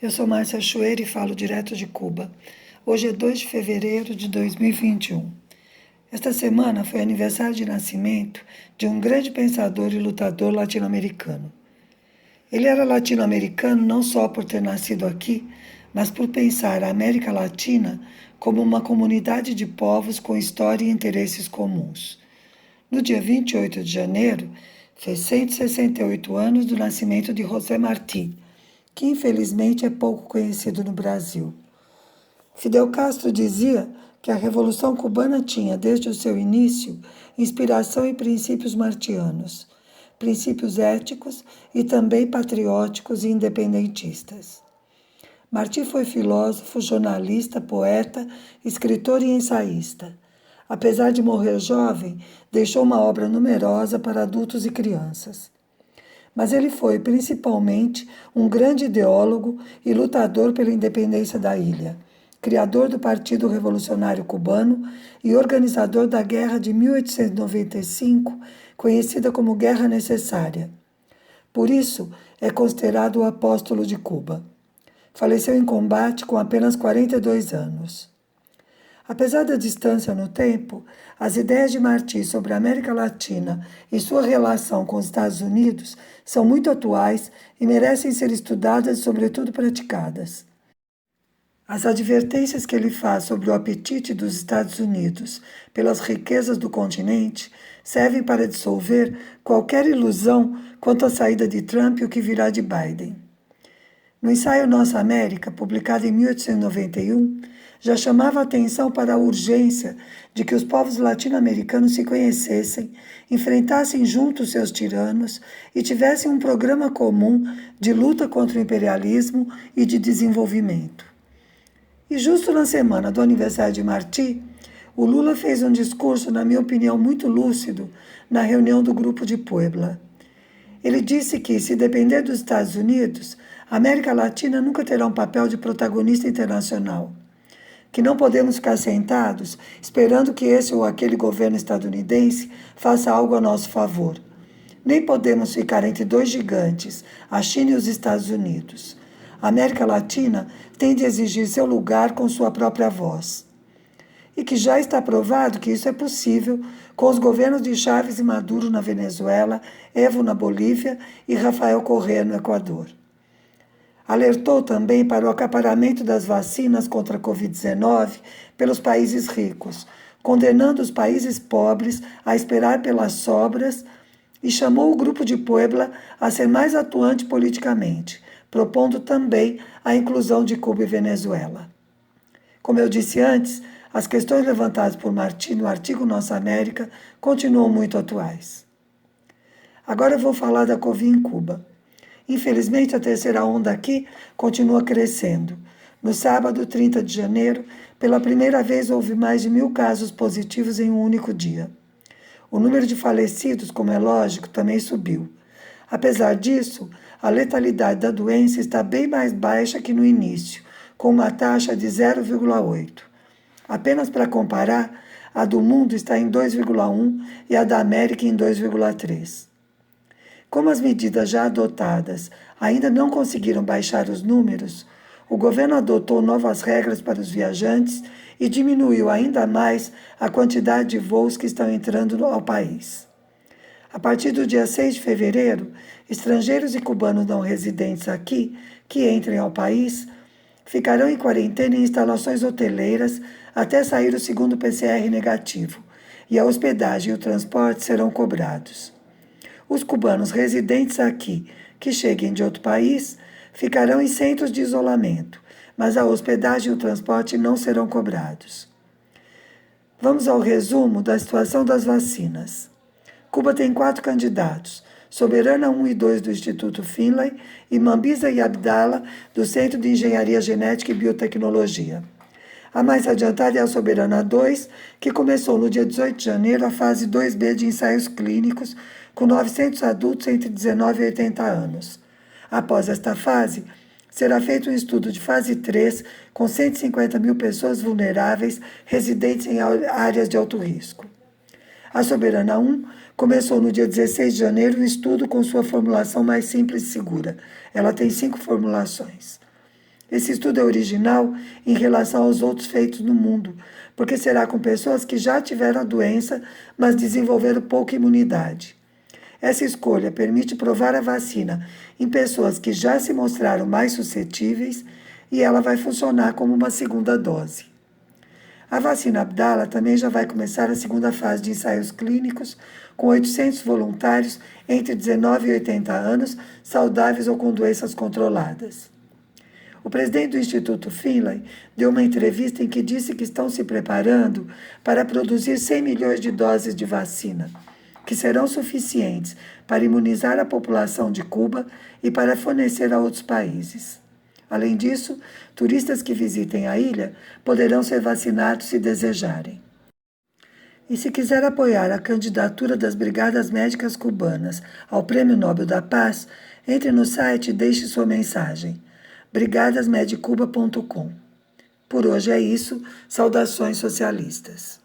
Eu sou Márcia Chueira e falo direto de Cuba. Hoje é 2 de fevereiro de 2021. Esta semana foi aniversário de nascimento de um grande pensador e lutador latino-americano. Ele era latino-americano não só por ter nascido aqui, mas por pensar a América Latina como uma comunidade de povos com história e interesses comuns. No dia 28 de janeiro, fez 168 anos do nascimento de José Martí, que infelizmente é pouco conhecido no Brasil. Fidel Castro dizia que a Revolução Cubana tinha, desde o seu início, inspiração em princípios martianos, princípios éticos e também patrióticos e independentistas. Martí foi filósofo, jornalista, poeta, escritor e ensaísta. Apesar de morrer jovem, deixou uma obra numerosa para adultos e crianças. Mas ele foi, principalmente, um grande ideólogo e lutador pela independência da ilha, criador do Partido Revolucionário Cubano e organizador da Guerra de 1895, conhecida como Guerra Necessária. Por isso, é considerado o apóstolo de Cuba. Faleceu em combate com apenas 42 anos. Apesar da distância no tempo, as ideias de Martí sobre a América Latina e sua relação com os Estados Unidos são muito atuais e merecem ser estudadas e, sobretudo, praticadas. As advertências que ele faz sobre o apetite dos Estados Unidos pelas riquezas do continente servem para dissolver qualquer ilusão quanto à saída de Trump e o que virá de Biden. No ensaio Nossa América, publicado em 1891, já chamava a atenção para a urgência de que os povos latino-americanos se conhecessem, enfrentassem juntos seus tiranos e tivessem um programa comum de luta contra o imperialismo e de desenvolvimento. E justo na semana do aniversário de Martí, o Lula fez um discurso, na minha opinião, muito lúcido na reunião do Grupo de Puebla. Ele disse que, se depender dos Estados Unidos, a América Latina nunca terá um papel de protagonista internacional, que não podemos ficar sentados esperando que esse ou aquele governo estadunidense faça algo a nosso favor. Nem podemos ficar entre dois gigantes, a China e os Estados Unidos. A América Latina tem de exigir seu lugar com sua própria voz. E que já está provado que isso é possível com os governos de Chávez e Maduro na Venezuela, Evo na Bolívia e Rafael Correa no Equador. Alertou também para o acaparamento das vacinas contra a Covid-19 pelos países ricos, condenando os países pobres a esperar pelas sobras e chamou o Grupo de Puebla a ser mais atuante politicamente, propondo também a inclusão de Cuba e Venezuela. Como eu disse antes, as questões levantadas por Martí no artigo Nossa América continuam muito atuais. Agora eu vou falar da Covid em Cuba. Infelizmente, a terceira onda aqui continua crescendo. No sábado, 30 de janeiro, pela primeira vez houve mais de 1.000 casos positivos em um único dia. O número de falecidos, como é lógico, também subiu. Apesar disso, a letalidade da doença está bem mais baixa que no início, com uma taxa de 0,8. Apenas para comparar, a do mundo está em 2,1 e a da América em 2,3. Como as medidas já adotadas ainda não conseguiram baixar os números, o governo adotou novas regras para os viajantes e diminuiu ainda mais a quantidade de voos que estão entrando ao país. A partir do dia 6 de fevereiro, estrangeiros e cubanos não residentes aqui, que entrem ao país, ficarão em quarentena em instalações hoteleiras até sair o segundo PCR negativo, e a hospedagem e o transporte serão cobrados. Os cubanos residentes aqui, que cheguem de outro país, ficarão em centros de isolamento, mas a hospedagem e o transporte não serão cobrados. Vamos ao resumo da situação das vacinas. Cuba tem 4 candidatos, Soberana 1 e 2 do Instituto Finlay e Mambisa e Abdala do Centro de Engenharia Genética e Biotecnologia. A mais adiantada é a Soberana 2, que começou no dia 18 de janeiro a fase 2B de ensaios clínicos, com 900 adultos entre 19 e 80 anos. Após esta fase, será feito um estudo de fase 3, com 150.000 pessoas vulneráveis residentes em áreas de alto risco. A Soberana 1 começou no dia 16 de janeiro um estudo com sua formulação mais simples e segura. Ela tem 5 formulações. Esse estudo é original em relação aos outros feitos no mundo, porque será com pessoas que já tiveram a doença, mas desenvolveram pouca imunidade. Essa escolha permite provar a vacina em pessoas que já se mostraram mais suscetíveis e ela vai funcionar como uma segunda dose. A vacina Abdala também já vai começar a segunda fase de ensaios clínicos, com 800 voluntários entre 19 e 80 anos, saudáveis ou com doenças controladas. O presidente do Instituto Finlay deu uma entrevista em que disse que estão se preparando para produzir 100 milhões de doses de vacina, que serão suficientes para imunizar a população de Cuba e para fornecer a outros países. Além disso, turistas que visitem a ilha poderão ser vacinados se desejarem. E se quiser apoiar a candidatura das Brigadas Médicas Cubanas ao Prêmio Nobel da Paz, entre no site e deixe sua mensagem. brigadasmedcuba.com. Por hoje é isso. Saudações socialistas.